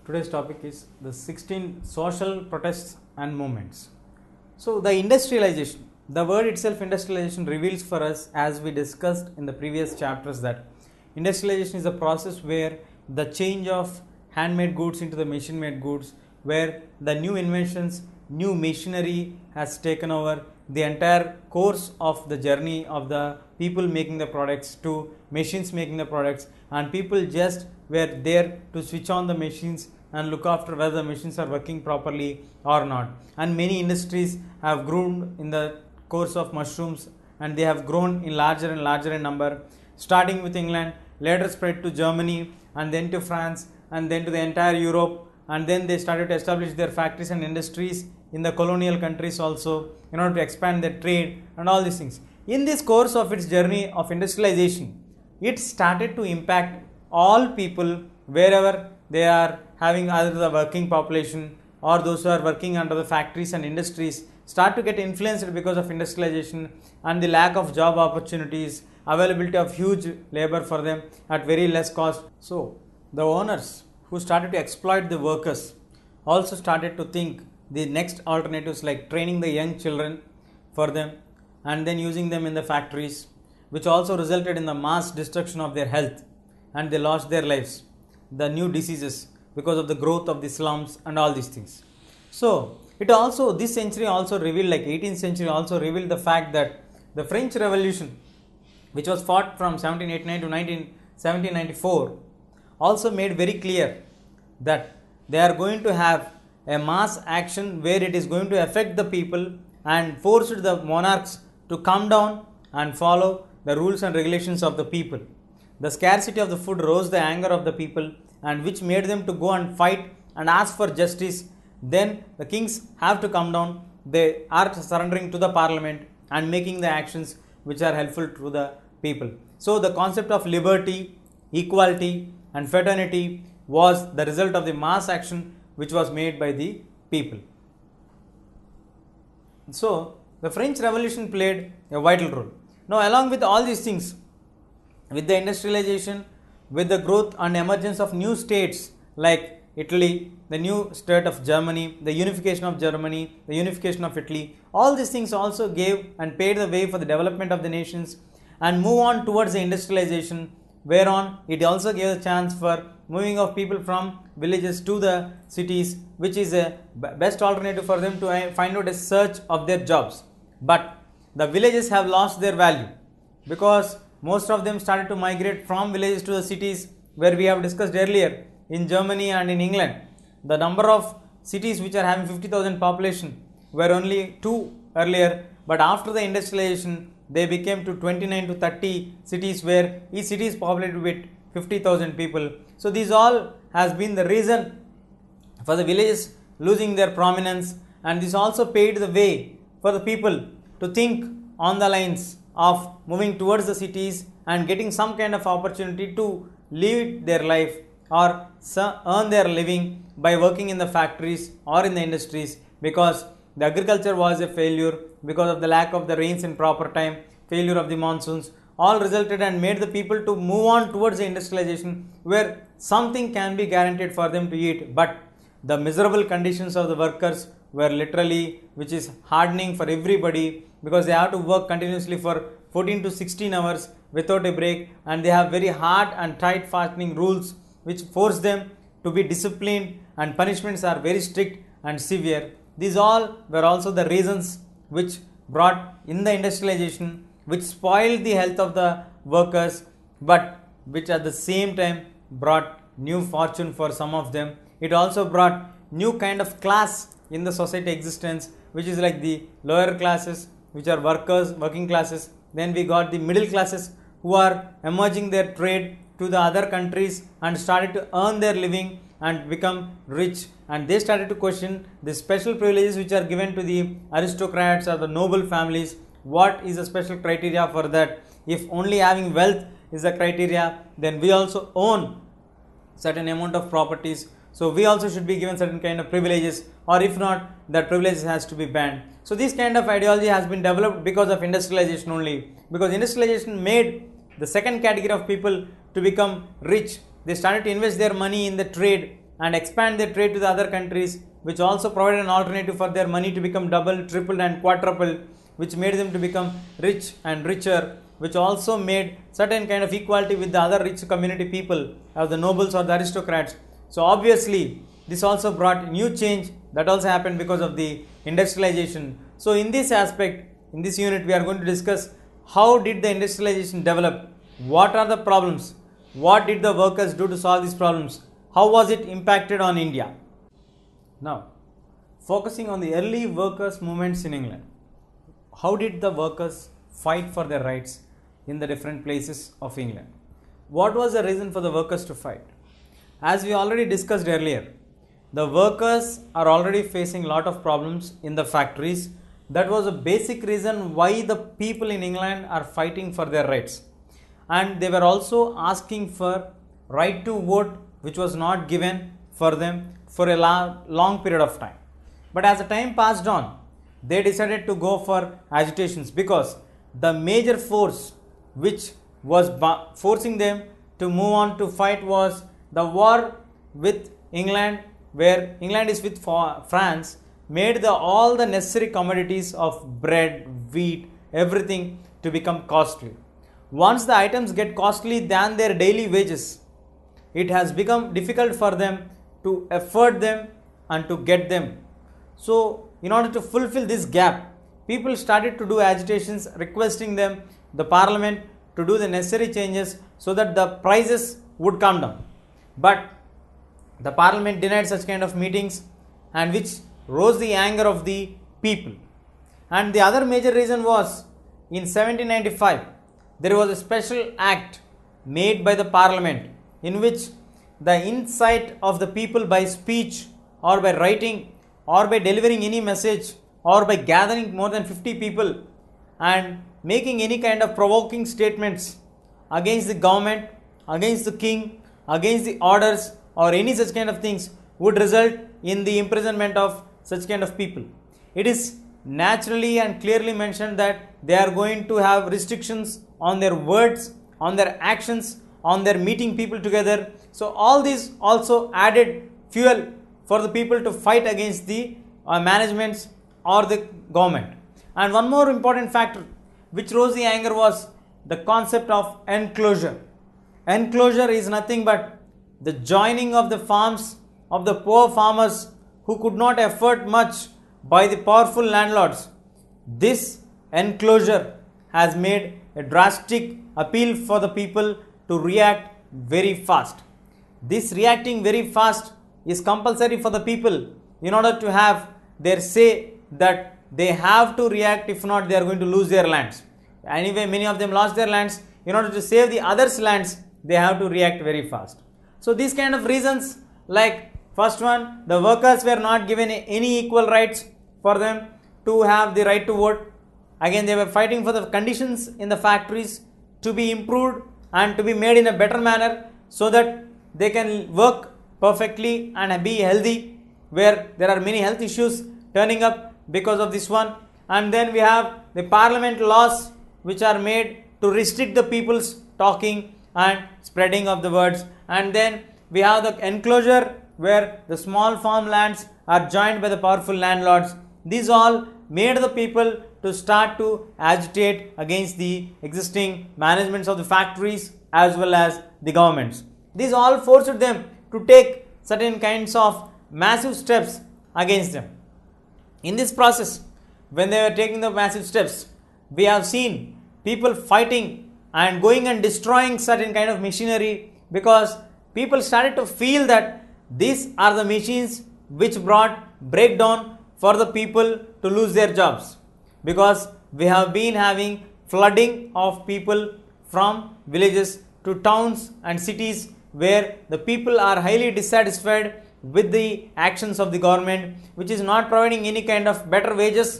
Today's topic is the 16 social protests and movements. So the industrialization, the word itself industrialization reveals for us, as we discussed in the previous chapters, that industrialization is a process where the change of handmade goods into the machine made goods, where the new inventions, new machinery has taken over the entire course of the journey of the people making the products to machines making the products, and people just were there to switch on the machines and look after whether the machines are working properly or not. And many industries have grown in the course of mushrooms, and they have grown in larger and larger in number, starting with England, later spread to Germany, and then to France, and then to the entire Europe, and then they started to establish their factories and industries in the colonial countries also in order to expand their trade and all these things. In this course of its journey of industrialization, it started to impact all people wherever they are having, either the working population or those who are working under the factories and industries start to get influenced because of industrialization and the lack of job opportunities, availability of huge labor for them at very less cost. So the owners who started to exploit the workers also started to think the next alternatives, like training the young children for them and then using them in the factories, which also resulted in the mass destruction of their health, and they lost their lives, the new diseases because of the growth of the slums and all these things. So it also, this century also revealed, like 18th century also revealed the fact that the French Revolution, which was fought from 1789 to 1794, also made very clear that they are going to have a mass action where it is going to affect the people and forced the monarchs to come down and follow the rules and regulations of the people. The scarcity of the food rose the anger of the people, and which made them to go and fight and ask for justice. Then the kings have to come down, they are surrendering to the parliament and making the actions which are helpful to the people. So the concept of liberty, equality and fraternity was the result of the mass action which was made by the people. So the French Revolution played a vital role. Now, along with all these things, with the industrialization, with the growth and emergence of new states like Italy, the new state of Germany, the unification of Germany, the unification of Italy, all these things also gave and paved the way for the development of the nations and move on towards the industrialization, whereon it also gave a chance for moving of people from villages to the cities, which is a best alternative for them to find out a search of their jobs. But the villages have lost their value because most of them started to migrate from villages to the cities, where we have discussed earlier in Germany and in England. The number of cities which are having 50,000 population were only 2 earlier, but after the industrialization they became to 29 to 30 cities, where each city is populated with 50,000 people. So these all has been the reason for the villages losing their prominence, and this also paved the way for the people to think on the lines of moving towards the cities and getting some kind of opportunity to live their life or earn their living by working in the factories or in the industries, because the agriculture was a failure because of the lack of the rains in proper time, failure of the monsoons, all resulted and made the people to move on towards the industrialization where something can be guaranteed for them to eat. But the miserable conditions of the workers were literally, which is hardening for everybody, because they have to work continuously for 14 to 16 hours without a break, and they have very hard and tight fastening rules which force them to be disciplined, and punishments are very strict and severe. These all were also the reasons which brought in the industrialization, which spoiled the health of the workers, but which at the same time brought new fortune for some of them. It also brought new kind of class in the society existence, which is like the lower classes, which are workers, working classes. Then we got the middle classes who are emerging their trade to the other countries and started to earn their living and become rich, and they started to question the special privileges which are given to the aristocrats or the noble families. What is the special criteria for that? If only having wealth is the criteria, then we also own certain amount of properties, so we also should be given certain kind of privileges, or if not, that privileges has to be banned. So this kind of ideology has been developed because of industrialization only, because industrialization made the second category of people to become rich. They started to invest their money in the trade and expand their trade to the other countries, which also provided an alternative for their money to become double, triple and quadruple, which made them to become rich and richer, which also made certain kind of equality with the other rich community people, the nobles or the aristocrats. So obviously this also brought new change that also happened because of the industrialization. So in this aspect, in this unit, we are going to discuss how did the industrialization develop, what are the problems, what did the workers do to solve these problems, how was it impacted on India. Now, focusing on the early workers' movements in England, how did the workers fight for their rights in the different places of England? What was the reason for the workers to fight? As we already discussed earlier, the workers are already facing a lot of problems in the factories. That was a basic reason why the people in England are fighting for their rights. And they were also asking for right to vote, which was not given for them for a long period of time. But as the time passed on, they decided to go for agitations, because the major force which was forcing them to move on to fight was the war with England, where England is with France, made all the necessary commodities of bread, wheat, everything to become costly. Once the items get costly than their daily wages, it has become difficult for them to afford them and to get them. So in order to fulfill this gap, people started to do agitations requesting them, the parliament, to do the necessary changes so that the prices would come down. But the parliament denied such kind of meetings, and which rose the anger of the people. And the other major reason was in 1795, there was a special act made by the parliament in which the insight of the people by speech or by writing or by delivering any message or by gathering more than 50 people and making any kind of provoking statements against the government, against the king, against the orders or any such kind of things would result in the imprisonment of such kind of people. It is naturally and clearly mentioned that they are going to have restrictions on their words, on their actions, on their meeting people together. So all these also added fuel for the people to fight against the managements or the government. And one more important factor which rose the anger was the concept of enclosure. Enclosure is nothing but the joining of the farms of the poor farmers who could not afford much by the powerful landlords. This enclosure has made a drastic appeal for the people to react very fast. This reacting very fast is compulsory for the people in order to have their say that they have to react, if not they are going to lose their lands. Anyway, many of them lost their lands. In order to save the others' lands, they have to react very fast. So these kind of reasons, like first one, the workers were not given any equal rights for them to have the right to vote. Again, they were fighting for the conditions in the factories to be improved and to be made in a better manner so that they can work perfectly and be healthy, where there are many health issues turning up because of this one. And then we have the parliament laws which are made to restrict the people's talking and spreading of the words. And then we have the enclosure where the small farmlands are joined by the powerful landlords. These all made the people to start to agitate against the existing managements of the factories as well as the governments. These all forced them to take certain kinds of massive steps against them. In this process, when they were taking the massive steps, we have seen people fighting and going and destroying certain kind of machinery, because people started to feel that these are the machines which brought breakdown for the people to lose their jobs, because we have been having flooding of people from villages to towns and cities, where the people are highly dissatisfied with the actions of the government, which is not providing any kind of better wages